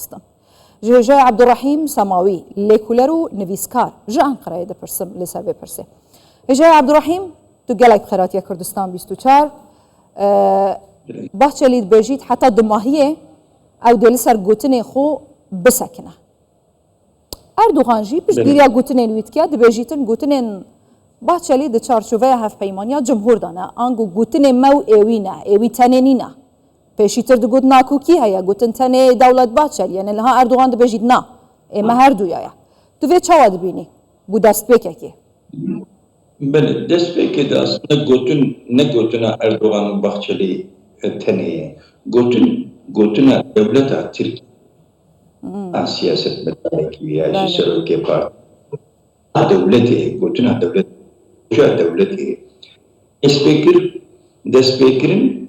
Kurdistan. Ji hêjaya Abdurrahîm Semawî, lêkolêr û nivîskar ji Enqereyê dipirsim li ser vê pirsê. Hêjaya Abdurrahîm, tu gelek bi xêratiya Kurdistan 24. Bahçelî dibêjît heta du mahiyê ew dê li ser gotinê xwe bisekine. Erdogan jî piştgiriya gotinên wî dikiye, dibêjîtin gotinên Bahçelî di çarçoveya hevpeymaniya cumhur de ne, ango gotinê me û êwî ne, êwî tenê nîne. Pêşîtir digot nakûkî heye, gotin tenê Dewlet Bahçeli, yani liha Erdogan dibêjît na, ême her duya ye. Tu vê çawa dibînî bû destpêkekê? Belê, destpêkê de aslında gotin ne gotina Erdogan û Bahçeli tenê ye. Gotina devleta Tirkiye. Siyaset meseleki ya ji serokê parti. Devletê, gotina devlet, devletê. Destpêkirin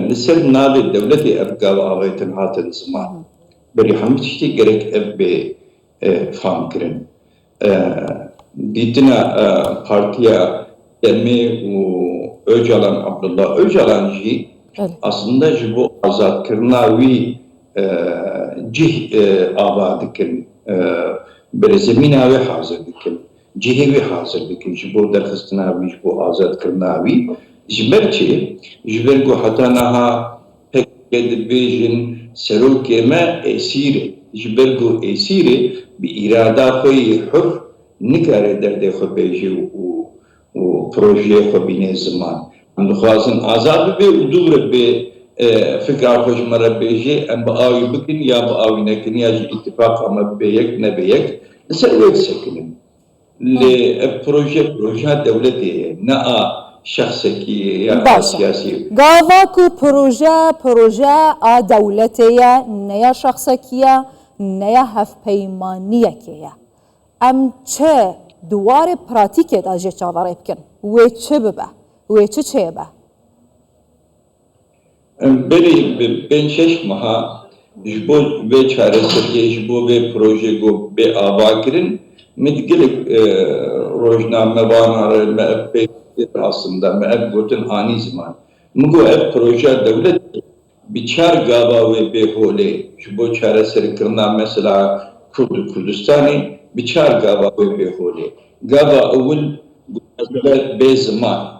li ser navê devletê ev gava avêtin hatin ziman. Berî hemû tiştî gerek ev bê famkirin. Dîtina partiya Demê û Öcalan, Abdullah Öcalan jî aslında ji bo azadkirina wî cih ava dikin, berê zemîna wê hazir dikin, cihê wê hazir dikin ji bo derxistina wî, ji bo azadkirina wî. Ji ber çi? Ji ber ku heta niha pekê dibêjin serokê me esîr e. Ji ber ku esîr e, bi îrada xwe yê hür nikare derdê xwe bêje û projeyê xwe bîne ziman. Em dixwazin azad bibe û dûre bê fikra xwe ji me re bêje em bi awî bikin ya bi awî nekin ya ji îtîfaqa me bibe yek nebe yek li ser wê bisekinin. Lê ev projeya devletê ye, ne a şexsekî ya siyasî. Gava ku proje a dewletê ye, ne ya şexsekî ye, ne ya hevpeymaniyekê ye. Em çi dwarê pratikê de jê çavarê bikin? Wê çi bibe? Wê çi çêbe? Berî bên şeş meha ji bo vê çareseriyê, ji bo vê proje got bê avakirin, min gelek rojnamevanan re me ev pê aslında me ev gotin anî ziman. Min got ev projeya devletê bi çar gava wê bêholê ji bo çareserkirina mesela Kurdistanê bi çar gava wê bêholê. Gava ewil bê ziman.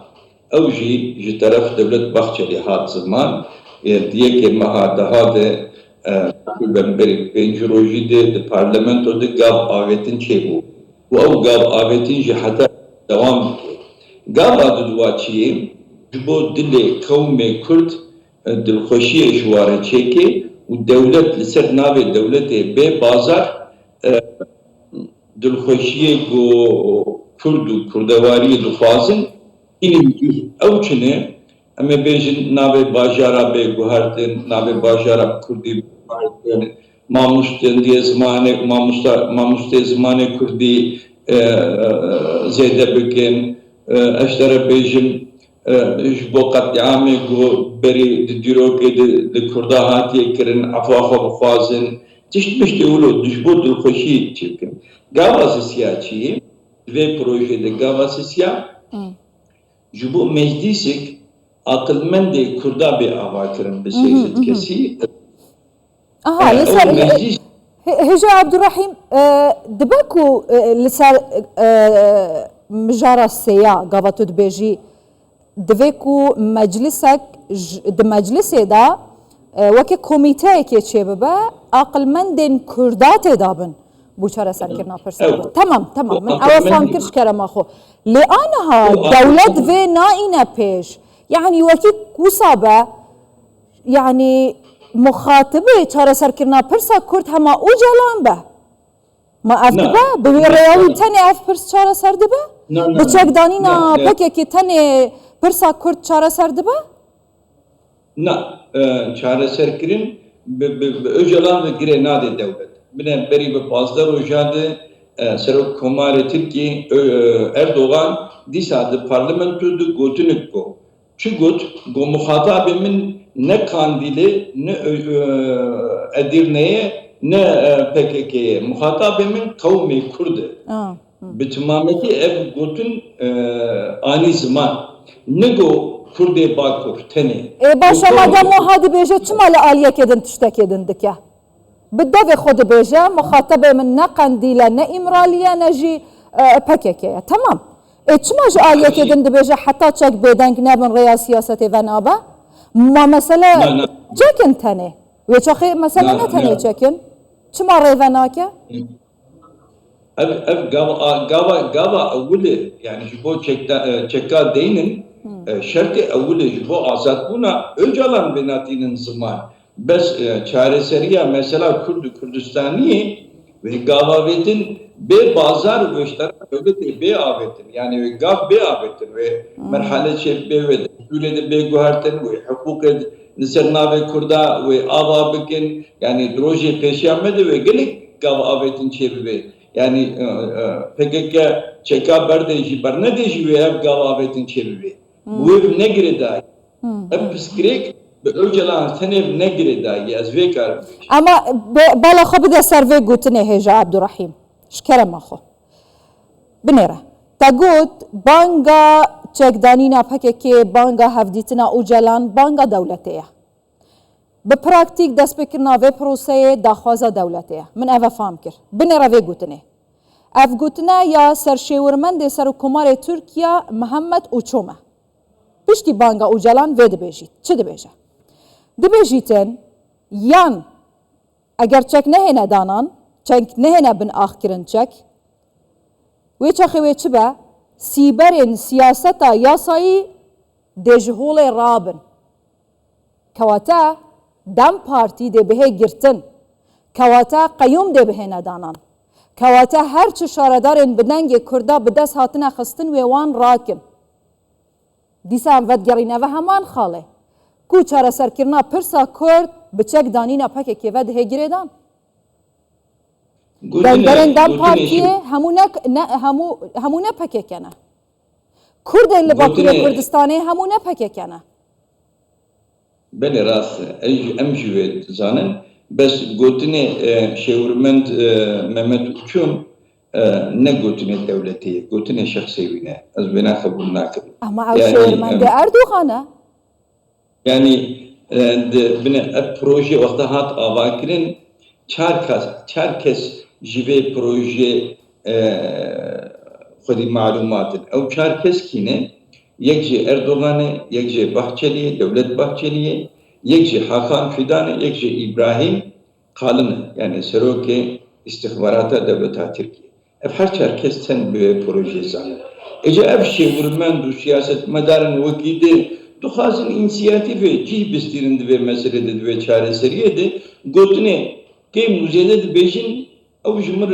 Ew jî ji teref Devlet Bahçeli hat ziman. Diyekê meha daha de berî pêncî rojî de di parlamento de gav avêtin çêbû. û ew gav avêtin jî heta dewam dike. Gava di duwa çiyê ji bo dilê qewmê Kurd dilxweşiyê ji ware çêke û dewlet li ser navê dewletê bê bazar dilxweşiyê ku Kurd û kurdewariyê dixwazin ew çine em ê bêjin navê bajara bê guhertin, navê bajara Kurdî mamostên diye zimanê mamostê zimanê Kurdî zêde bikin, eş tere bêjin ji bo qetîamê ku berî di dîrokê di Kurda hatiye kirin, efa xwe bixwazin, tişt miştî wilo ji bo dilxweşî çi bikin. Gava sisiya çi ye? Vê projeyê de gava sisiya ji bo meclîsek aqilmendê Kurda bê ava kirin bi sêzet kesî. Aha, li ser Hêja Abdurrahîm dibe ku li ser mijara sêya gava tu dibêjî divê ku meclisek di meclisê de wekî komîteyekê çêbibe aqilmendên Kurda têda bin bû çareserkirina pirsê. Tamam, min ew fam kir ji kerema xwe. Lê aniha dewlet vê naîne pêş. Yani wekî wisa be, yani muxatibê çareserkirina pirsa Kurd hema û celan be. Ma ev dibe? Bi wê rêya wî tenê ev pirs çareser dibe? Bi çekdanîna pekekê tenê pirsa Kurd çareser dibe? Na, çareserkirin bi Öcalan ve girê nade devlet. Bine berî bi pazda roja de Serok Komarê Tirkiye Erdogan dîsa di parlamento de gotinik ku. Çi got? Ku muxatabê min ne Kandilê, ne Edirne'ye, ne PKK'ye. Muxatabê min qewmê Kurd e. Bi timamekî ev gotin anî ziman. Ne got Kurdê Bakur tenê. Baş ama demo hadi bêje çima li aliyekê din tiştekê din dike? بالدفع خود بيجا مخاطبة من نقنديلة نا إمرالية نجي بكيكية تمام اتشماج آلية يدن دبيجا حتى تشك بيدنك نابن ريا سياسة فنابا ما مسألة جاكن تاني ويشاخي مسألة نتاني جاكن چما ريفناكا قاوا أولي يعني جبو çeka deyinin şartı أولي جبو azat buna öcalan benatinin zaman bes çareseriya mesela Kürdistani ve gavavetin be bazar göçler öyle de be avetin yani gav be avetin ve merhale şef be ve ülede be guharten ve hukuk nisrna ve kurda ve ava bikin yani droje peşamede ve gelik gav avetin çebi yani PKK çeka berdeji bernedeji ve ev gav avetin çebi bu ev ne gireda hep psikrek öcalan senev ne gireda yazve kar ama bala خبده سرve gutne heja Abdurrahim شكرا ماخو بنيرة تقول بانجا تشكدانينا بكيكي بانجا هفديتنا اوجلان بانجا دولتيه بپراكتيك دست بكرنا في بروسيه داخوازا دولتيه من افا فامكر بنيرة في قوتني اف قوتنا يا سرشيورمن دي سرو كمار تركيا محمد اوچومه بشتي بانجا اوجلان في دبيجيت چه دبيجه دبيجيتن يان اگر چك نهينا دانان چنگ نهنا بن آخرین چک ویچه خوی چه با سیبرین سیاستا یاسایی دجهول رابن کواتا دم پارتی ده بهه گرتن کواتا قیوم ده بهه ندانان کواتا هر چه شاردارن بدنگ کردا بدست هاتنا خستن ویوان راکن دیسا هم ودگرینه و همان خاله کو چاره سرکرنا پرسا کرد بچک دانینا پکه که وده گریدان دندرن دم پارتیه همونه پکه کنه کرد اللي باقی کردستانه همونه پکه کنه بله راست امجوید زانن بس گوتنه شورمند ممت uçum ne gotine devleti gotine şahsiyine az bina kabul nakib ama şورمند Erdoğan'a yani bine proje vaktahat avakirin çarkes jive proje خودی معلومات او çarkes kine yekce Erdoğan'ı yekce Bahçeli'ye devlet Bahçeli'ye yekce Hakan Fidan'ı yekce İbrahim Kalın'ı yani Seroke istihbarata devleta Türkiye her çarkes sen bir proje zanı ece ev şevurmen du siyaset medarın vakidi duhazın inisiyatifi cih bistirindi ve meselede ve çareseriye gotine ki müzede de bejin او جمر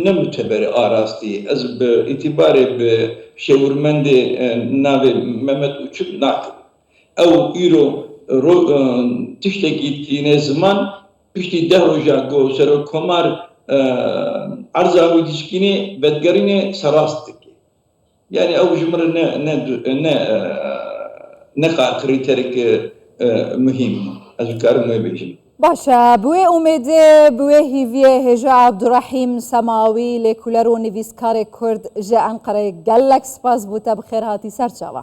نمتبر آراستی از به اعتبار به شورمند ناو ممت uçup nakل او ایرو تشتکی تینه زمان پشتی ده روژا گو سرو کمار ارزاوی دشکینی بدگرینه سراستکی yani او جمر ne kriterik mühim az karım bejin باشا بوي أميدي بوي هيفيه هجا عبد الرحيم سماوي لكولارو نيفيسكاري كرد جاء أنقرة قالك سباس بوتا بخير هاتي سرچاوا